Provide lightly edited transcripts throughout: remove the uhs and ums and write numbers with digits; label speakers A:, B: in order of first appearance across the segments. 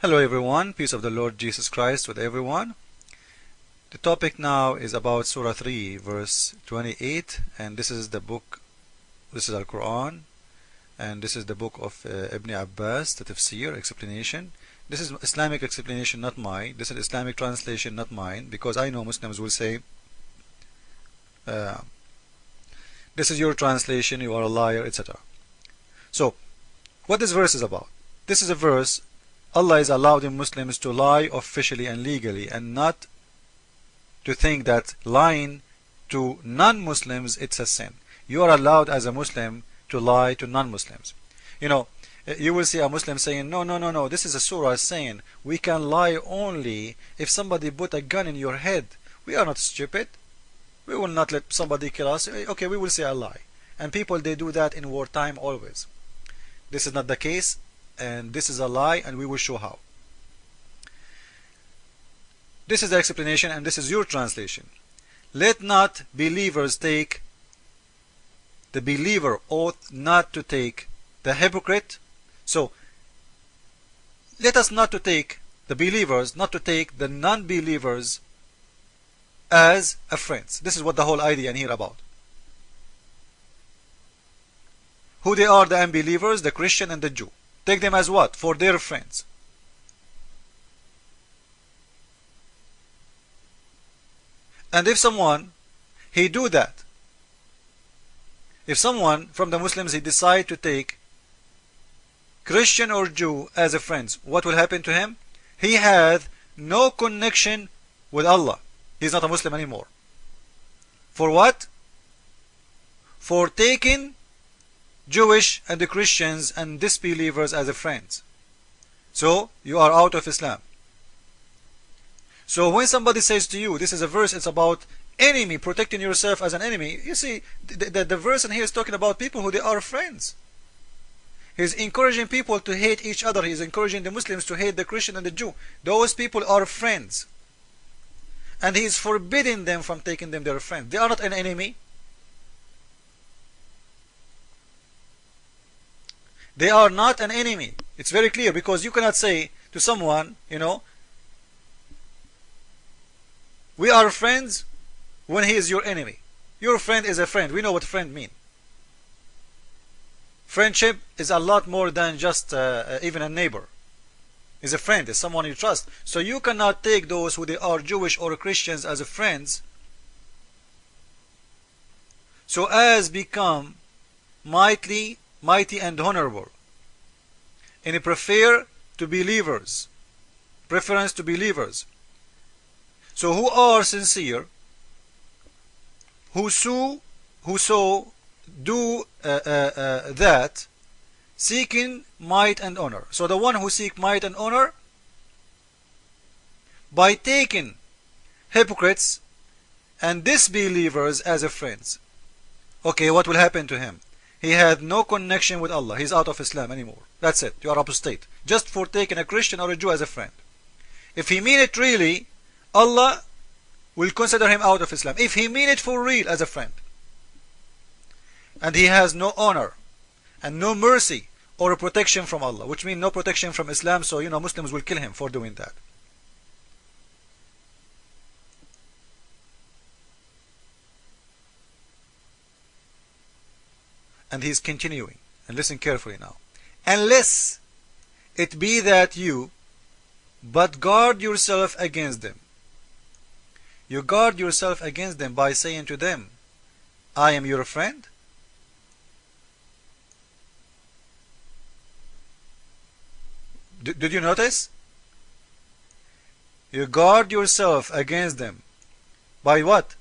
A: Hello everyone, peace of the Lord Jesus Christ with everyone. The topic now is about Surah 3 verse 28, and this is the book, this is Al-Quran, and this is the book of Ibn Abbas, the tafsir, explanation. This is Islamic explanation, not mine. This is Islamic translation, not mine, because I know Muslims will say this is your translation, you are a liar, etc. So what this verse is about? This is a verse Allah is allowing Muslims to lie officially and legally, and not to think that lying to non-Muslims it's a sin. You are allowed as a Muslim to lie to non-Muslims. You know, you will see a Muslim saying, no, this is a surah saying we can lie only if somebody put a gun in your head. We are not stupid. We will not let somebody kill us. Okay, we will say a lie. And people, they do that in wartime always. This is not the case, and this is a lie, and we will show how. This is the explanation, and this is your translation. Let not believers take, the believer ought not to take the hypocrite. So let us not to take the believers, not to take the non-believers as a friends. This is what the whole idea in here about. Who they are, the unbelievers, the Christian and the Jew. Take them as what? For their friends. And if someone, he do that, if someone from the Muslims, he decide to take Christian or Jew as a friend, what will happen to him? He has no connection with Allah. He's not a Muslim anymore. For what? For taking Jewish and the Christians and disbelievers as a friends. So you are out of Islam. So when somebody says to you, this is a verse, it's about enemy, protecting yourself as an enemy. You see, the verse in here is talking about people who they are friends. He's encouraging people to hate each other. He's encouraging the Muslims to hate the Christian and the Jew. Those people are friends. And he is forbidding them from taking them their friends. They are not an enemy. They are not an enemy. It's very clear, because you cannot say to someone, you know, we are friends when he is your enemy. Your friend is a friend. We know what friend mean. Friendship is a lot more than just even a neighbor. Is a friend, is someone you trust. So you cannot take those who they are Jewish or Christians as a friends, so as become mighty and honorable, and prefer to believers, preference to believers. So who are sincere, whoso do that, seeking might and honor. So the one who seek might and honor by taking hypocrites and disbelievers as a friends. Okay, what will happen to him? He had no connection with Allah. He's out of Islam anymore. That's it. You are apostate. Just for taking a Christian or a Jew as a friend. If he mean it really, Allah will consider him out of Islam. If he mean it for real as a friend. And he has no honor and no mercy or a protection from Allah, which means no protection from Islam. So you know, Muslims will kill him for doing that. And he's continuing, and listen carefully now. Unless it be that you but guard yourself against them. You guard yourself against them by saying to them, I am your friend. Did you notice? You guard yourself against them by what?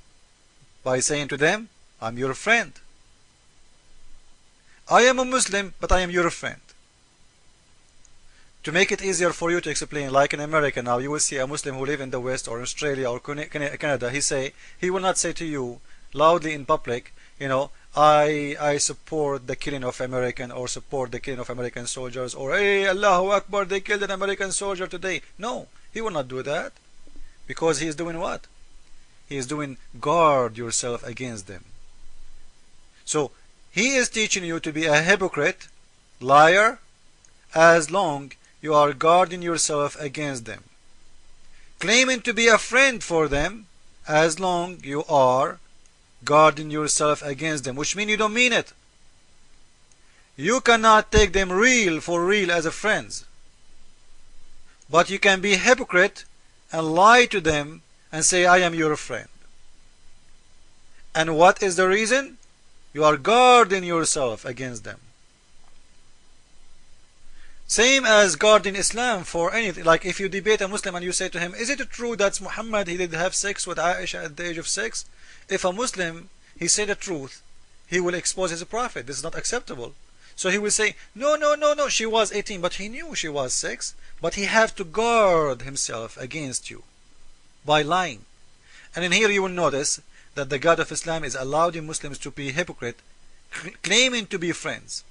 A: By saying to them, I'm your friend. I am a Muslim, but I am your friend. To make it easier for you to explain, like in America now, you will see a Muslim who live in the West or Australia or Canada. He will not say to you loudly in public, you know, I support the killing of American, or support the killing of American soldiers, or hey, Allahu Akbar, they killed an American soldier today. No, he will not do that, because he is doing what? He is doing guard yourself against them. So he is teaching you to be a hypocrite, liar, as long you are guarding yourself against them. Claiming to be a friend for them, as long you are guarding yourself against them, which means you don't mean it. You cannot take them for real as a friends. But you can be hypocrite and lie to them and say, I am your friend. And what is the reason? You are guarding yourself against them. Same as guarding Islam for anything. Like if you debate a Muslim and you say to him, is it true that Muhammad, he did have sex with Aisha at the age of 6? If a Muslim, he say the truth, he will expose his prophet. This is not acceptable. So he will say, no, she was 18, but he knew she was 6. But he have to guard himself against you by lying. And in here you will notice that the God of Islam is allowing Muslims to be hypocrite, claiming to be friends.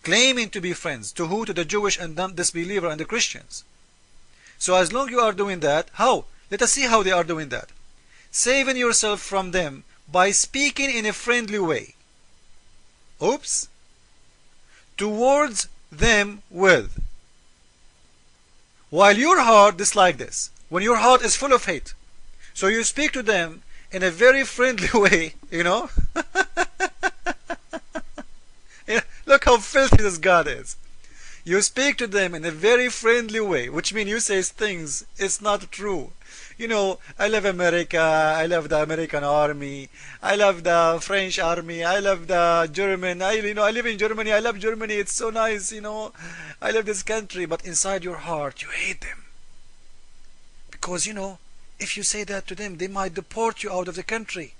A: Claiming to be friends. To who? To the Jewish and disbeliever and the Christians. So as long you are doing that, how? Let us see how they are doing that. Saving yourself from them by speaking in a friendly way. Oops. Towards them with. While your heart dislike this. When your heart is full of hate. So you speak to them in a very friendly way, you know. Look how filthy this God is. You speak to them in a very friendly way, which means you say things, it's not true. You know, I love America, I love the American army, I love the French army, I love the German, I live in Germany, I love Germany, it's so nice, I love this country, but inside your heart, you hate them. Because, if you say that to them, they might deport you out of the country.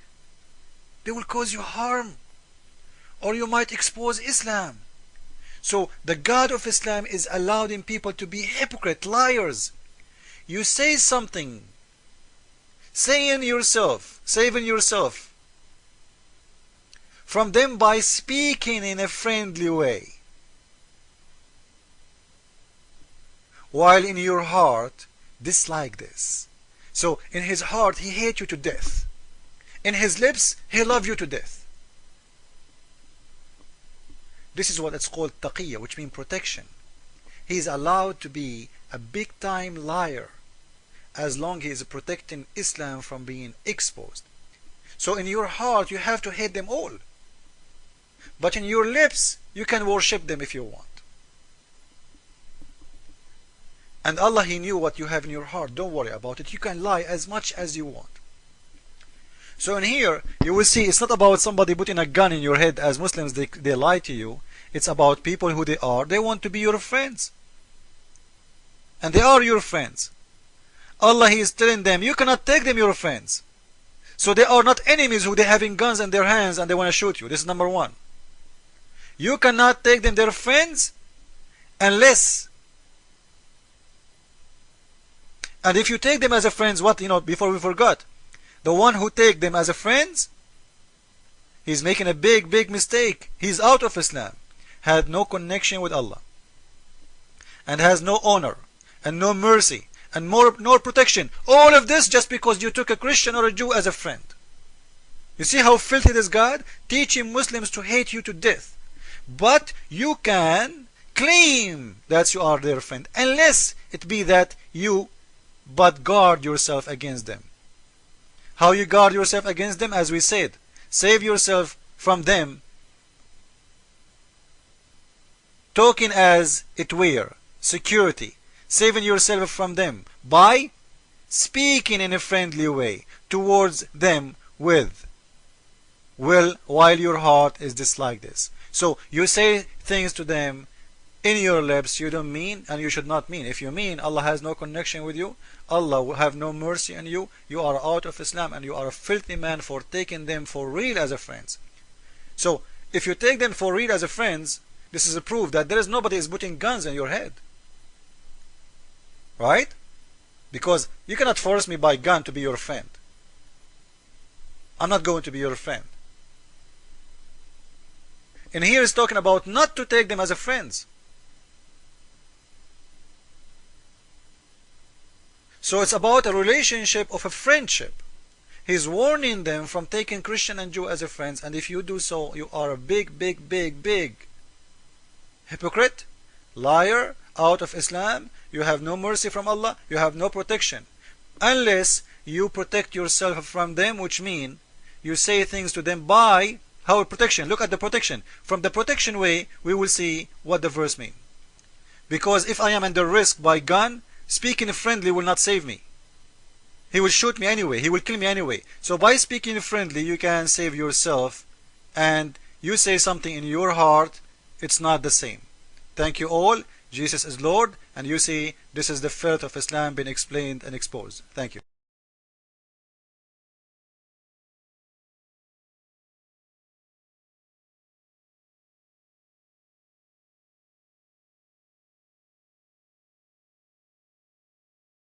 A: They will cause you harm. Or you might expose Islam. So the God of Islam is allowing people to be hypocrite, liars. You say something, saving yourself from them by speaking in a friendly way, while in your heart dislike this. So in his heart he hates you to death. In his lips he loves you to death. This is what it's called taqiyya, which means protection. He is allowed to be a big time liar as long as he is protecting Islam from being exposed. So in your heart you have to hate them all. But in your lips you can worship them if you want. And Allah, He knew what you have in your heart. Don't worry about it. You can lie as much as you want. So in here you will see it's not about somebody putting a gun in your head. As Muslims they lie to you. It's about people who they are. They want to be your friends. And they are your friends. Allah, He is telling them, you cannot take them your friends. So they are not enemies who they having guns in their hands and they want to shoot you. This is number one. You cannot take them their friends unless. And if you take them as a friends, what, before we forgot, the one who take them as a friends, he's making a big mistake. He's out of Islam. Had no connection with Allah. And has no honor. And no mercy. And no protection. All of this just because you took a Christian or a Jew as a friend. You see how filthy this God? Teaching Muslims to hate you to death. But you can claim that you are their friend. Unless it be that you but guard yourself against them. How you guard yourself against them? As we said, save yourself from them, talking as it were, security, saving yourself from them by speaking in a friendly way towards them with, while your heart is dislike this. So you say things to them in your lips you don't mean and you should not mean. If you mean, Allah has no connection with you, Allah will have no mercy on you, you are out of Islam and you are a filthy man for taking them for real as a friends. So if you take them for real as a friends, this is a proof that there is nobody is putting guns in your head. Right? Because you cannot force me by gun to be your friend. I'm not going to be your friend. And here is talking about not to take them as a friends. So it's about a relationship of a friendship. He's warning them from taking Christian and Jew as a friends, and if you do so, you are a big hypocrite, liar, out of Islam. You have no mercy from Allah. You have no protection. Unless you protect yourself from them, which mean you say things to them by how protection. Look at the protection. From the protection way, we will see what the verse means. Because if I am under risk by gun, speaking friendly will not save me. He will shoot me anyway. He will kill me anyway. So by speaking friendly, you can save yourself. And you say something in your heart, it's not the same. Thank you all. Jesus is Lord. And you see, this is the filth of Islam being explained and exposed. Thank you.